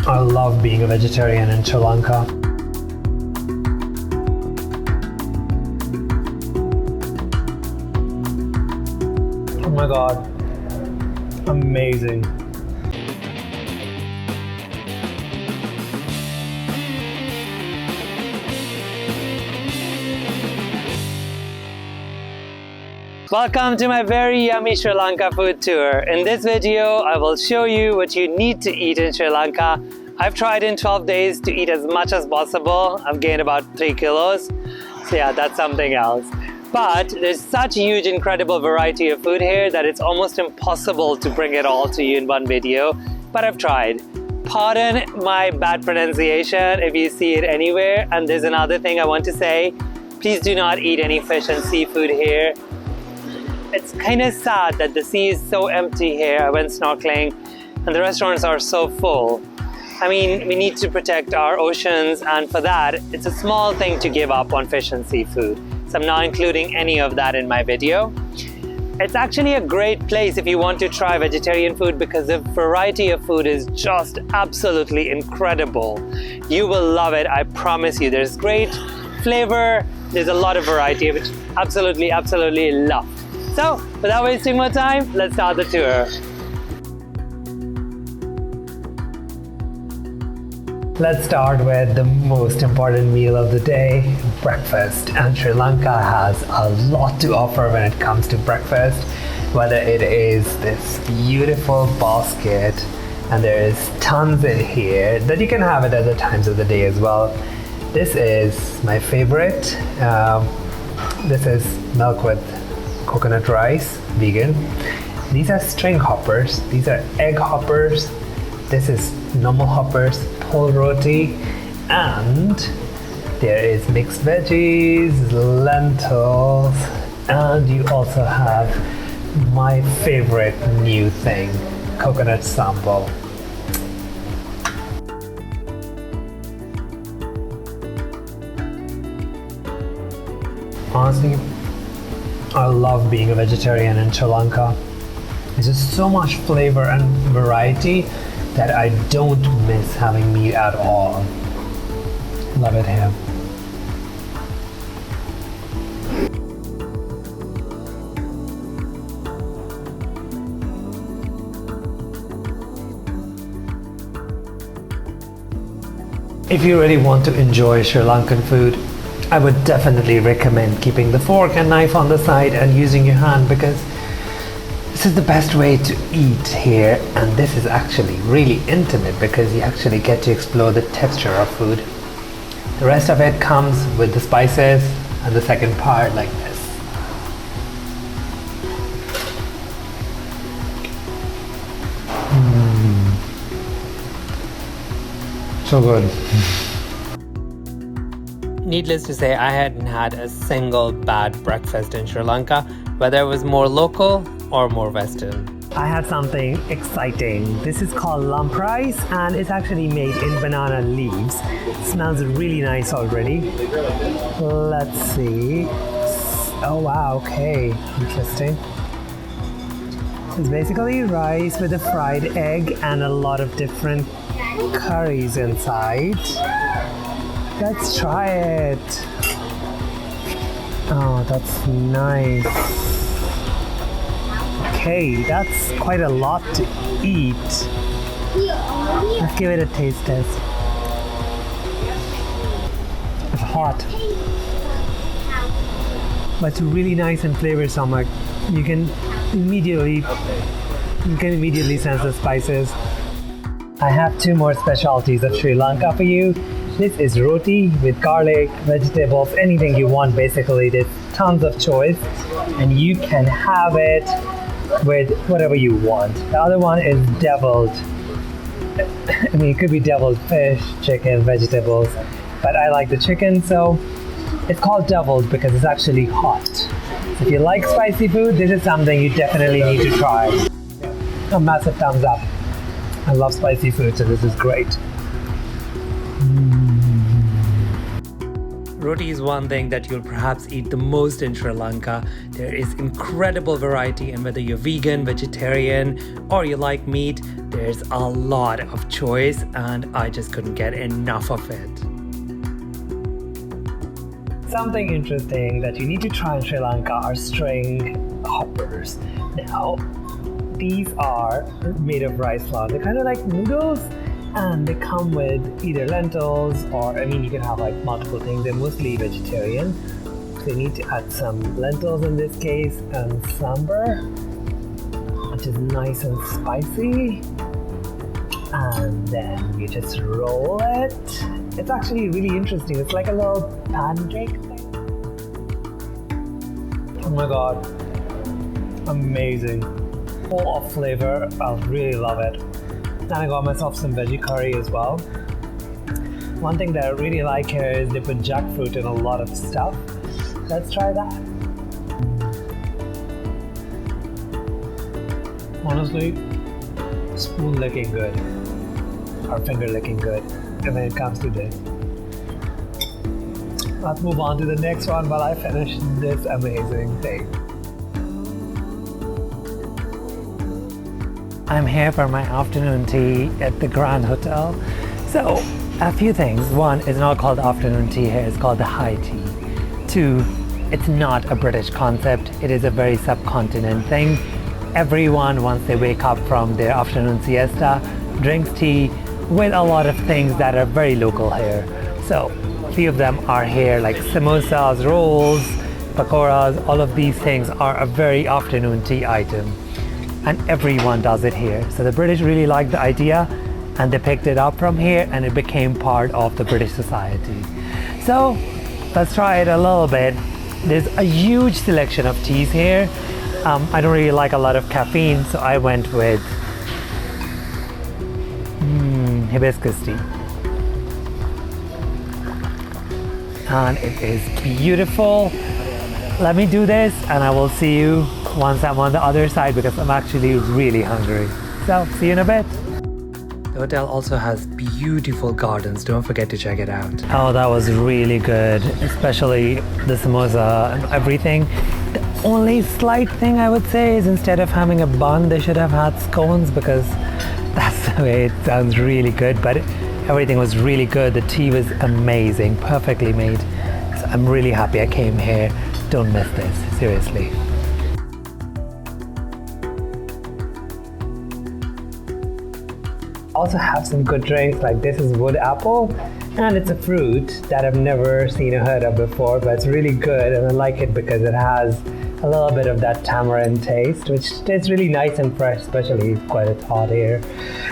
I love being a vegetarian in Sri Lanka. Oh my god, amazing. Welcome to my very yummy Sri Lanka food tour. In this video, I will show you what you need to eat in Sri Lanka. I've tried in 12 days to eat as much as possible. I've gained about 3 kilos. So yeah, that's something else. But there's such huge, incredible variety of food here that it's almost impossible to bring it all to you in one video. But I've tried. Pardon my bad pronunciation if you see it anywhere. And there's another thing I want to say. Please do not eat any fish and seafood here. It's kind of sad that the sea is so empty here. I went snorkeling and the restaurants are so full. I mean, we need to protect our oceans, and for that, it's a small thing to give up on fish and seafood. So I'm not including any of that in my video. It's actually a great place if you want to try vegetarian food because the variety of food is just absolutely incredible. You will love it, I promise you. There's great flavor, there's a lot of variety, which absolutely love. So, without wasting more time, let's start the tour. Let's start with the most important meal of the day, breakfast. And Sri Lanka has a lot to offer when it comes to breakfast. Whether it is this beautiful basket, and there is tons in here that you can have at other times of the day as well. This is my favorite. This is milk with coconut rice, vegan. These are string hoppers, these are egg hoppers, this is normal hoppers, Kottu Roti, and there is mixed veggies, lentils, and you also have my favorite new thing, coconut sambal. Honestly, I love being a vegetarian in Sri Lanka. There's just so much flavor and variety that I don't miss having meat at all. Love it here. If you really want to enjoy Sri Lankan food, I would definitely recommend keeping the fork and knife on the side and using your hand, because this is the best way to eat here, and this is actually really intimate because you actually get to explore the texture of food. The rest of it comes with the spices and the second part like this. So good. Needless to say, I hadn't had a single bad breakfast in Sri Lanka, whether it was more local or more Western. I had something exciting. This is called Lamprais, and it's actually made in banana leaves. It smells really nice already. Let's see. Oh wow, okay, interesting. It's basically rice with a fried egg and a lot of different curries inside. Let's try it. Oh, that's nice. Okay, that's quite a lot to eat. Let's give it a taste test. It's hot, but it's really nice and flavorsome. Like you can immediately sense the spices. I have 2 more specialties of Sri Lanka for you. This is roti with garlic, vegetables, anything you want basically. There's tons of choice and you can have it with whatever you want. The other one is deviled. I mean, it could be deviled fish, chicken, vegetables, but I like the chicken, so it's called deviled because it's actually hot. So if you like spicy food, this is something you definitely need to try. A massive thumbs up. I love spicy food, so this is great. Roti is one thing that you'll perhaps eat the most in Sri Lanka. There is incredible variety, and whether you're vegan, vegetarian, or you like meat, there's a lot of choice, and I just couldn't get enough of it. Something interesting that you need to try in Sri Lanka are string hoppers. Now, these are made of rice flour. They're kind of like noodles, and they come with either lentils or, you can have like multiple things. They're mostly vegetarian. So you need to add some lentils in this case and sambar, which is nice and spicy. And then you just roll it. It's actually really interesting. It's like a little pancake thing. Oh my god. Amazing. Full of flavor. I really love it. And I got myself some veggie curry as well. One thing that I really like here is they put jackfruit in a lot of stuff. Let's try that. Honestly, spoon licking good. Or finger licking good when it comes to this. Let's move on to the next one while I finish this amazing thing. I'm here for my afternoon tea at the Grand Hotel. So, a few things. One, it's not called afternoon tea here, it's called the high tea. Two, it's not a British concept, it is a very subcontinent thing. Everyone, once they wake up from their afternoon siesta, drinks tea with a lot of things that are very local here. So, a few of them are here, like samosas, rolls, pakoras. All of these things are a very afternoon tea item. And everyone does it here. So the British really liked the idea, and they picked it up from here, and it became part of the British society. So let's try it a little bit. There's a huge selection of teas here. I don't really like a lot of caffeine, so I went with hibiscus tea. And it is beautiful. Let me do this, and I will see you once I'm on the other side, because I'm actually really hungry. So, see you in a bit. The hotel also has beautiful gardens. Don't forget to check it out. Oh, that was really good, especially the samosa and everything. The only slight thing I would say is instead of having a bun, they should have had scones, because that's the way it sounds really good. But everything was really good. The tea was amazing, perfectly made. So I'm really happy I came here. Don't miss this, seriously. Also have some good drinks, like this is wood apple, and it's a fruit that I've never seen or heard of before, but it's really good, and I like it because it has a little bit of that tamarind taste, which tastes really nice and fresh, especially quite it's hot here.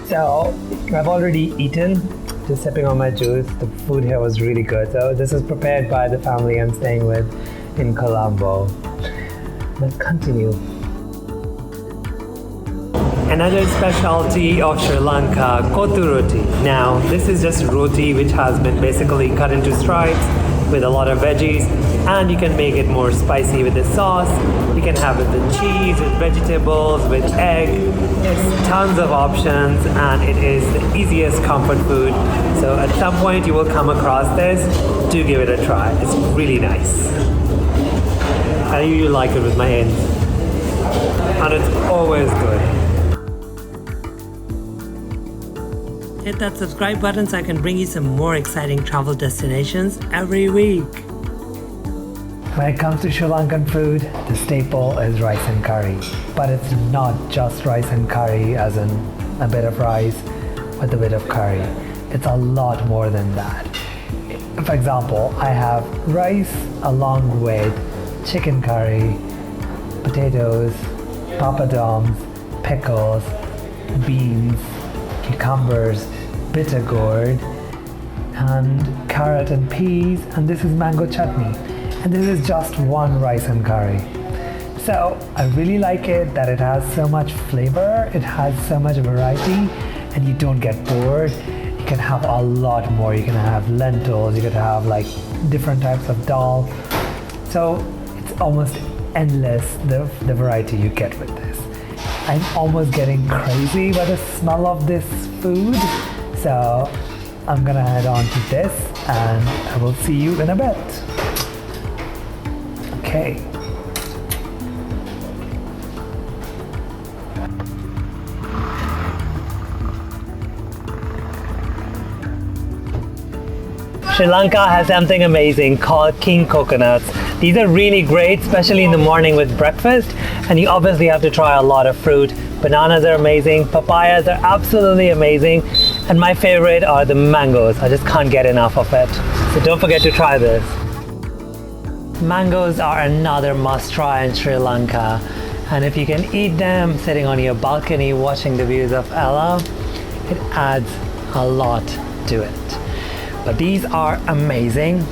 So I've already eaten, just sipping on my juice. The food here was really good. So this is prepared by the family I'm staying with in Colombo. Let's continue. Another specialty of Sri Lanka, Kottu Roti. Now, this is just roti which has been basically cut into stripes with a lot of veggies, and you can make it more spicy with the sauce. You can have it with cheese, with vegetables, with egg. There's tons of options, and it is the easiest comfort food. So at some point you will come across this. Do give it a try. It's really nice. I usually like it with my ends, and it's always good. Hit that subscribe button so I can bring you some more exciting travel destinations every week. When it comes to Sri Lankan food, the staple is rice and curry. But it's not just rice and curry, as in a bit of rice with a bit of curry. It's a lot more than that. For example, I have rice along with chicken curry, potatoes, papadums, pickles, beans, cucumbers, bitter gourd, and carrot and peas, and this is mango chutney. And this is just one rice and curry. So I really like it that it has so much flavor, it has so much variety, and you don't get bored. You can have a lot more. You can have lentils, you could have like different types of dal. So it's almost endless, the variety you get with this. I'm almost getting crazy by the smell of this food. So I'm gonna head on to this and I will see you in a bit. Okay. Sri Lanka has something amazing called king coconuts. These are really great, especially in the morning with breakfast, and you obviously have to try a lot of fruit. Bananas are amazing, papayas are absolutely amazing, and my favorite are the mangoes. I just can't get enough of it. So don't forget to try this. Mangoes are another must try in Sri Lanka, and if you can eat them sitting on your balcony watching the views of Ella, it adds a lot to it. But these are amazing.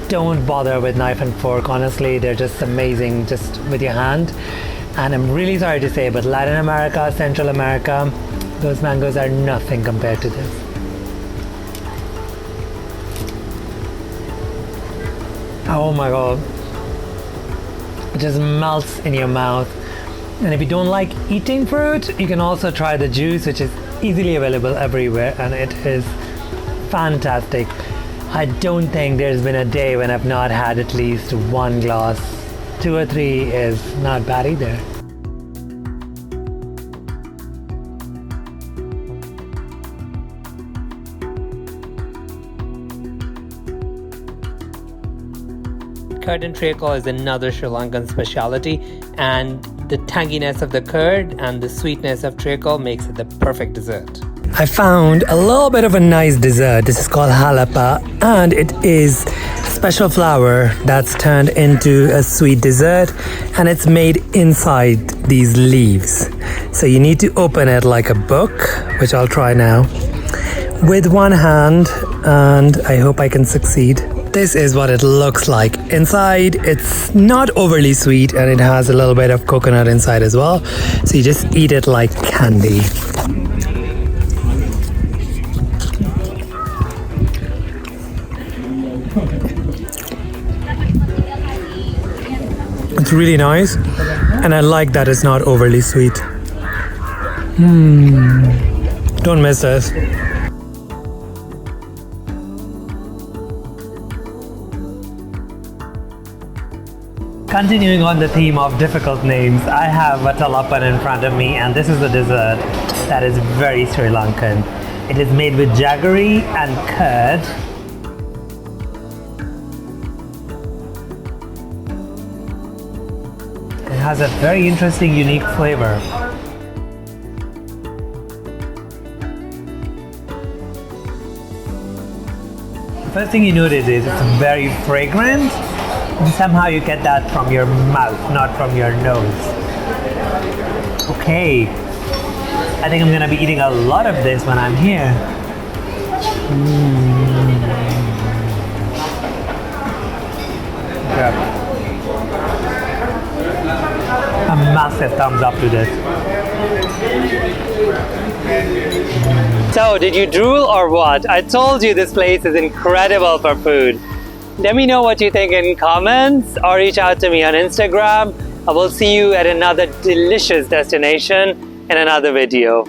Don't bother with knife and fork, honestly, they're just amazing just with your hand. And I'm really sorry to say, but Latin America, Central America, those mangoes are nothing compared to this. Oh my god. It just melts in your mouth. And if you don't like eating fruit, you can also try the juice, which is easily available everywhere, and it is fantastic. I don't think there's been a day when I've not had at least one glass. 2 or 3 is not bad either. Curd and treacle is another Sri Lankan specialty, and the tanginess of the curd and the sweetness of treacle makes it the perfect dessert. I found a little bit of a nice dessert. This is called halapa, and it is special flour that's turned into a sweet dessert, and it's made inside these leaves. So you need to open it like a book, which I'll try now, with one hand, and I hope I can succeed. This is what it looks like. Inside, it's not overly sweet, and it has a little bit of coconut inside as well. So you just eat it like candy. It's really nice, and I like that it's not overly sweet. Don't miss this. Continuing on the theme of difficult names, I have vatalapan in front of me, and this is a dessert that is very Sri Lankan. It is made with jaggery and curd. It has a very interesting, unique flavor. The first thing you notice is it's very fragrant, and somehow you get that from your mouth, not from your nose. Okay, I think I'm gonna be eating a lot of this when I'm here. Yeah. A massive thumbs up to this. So, did you drool or what? I told you this place is incredible for food. Let me know what you think in comments, or reach out to me on Instagram. I will see you at another delicious destination in another video.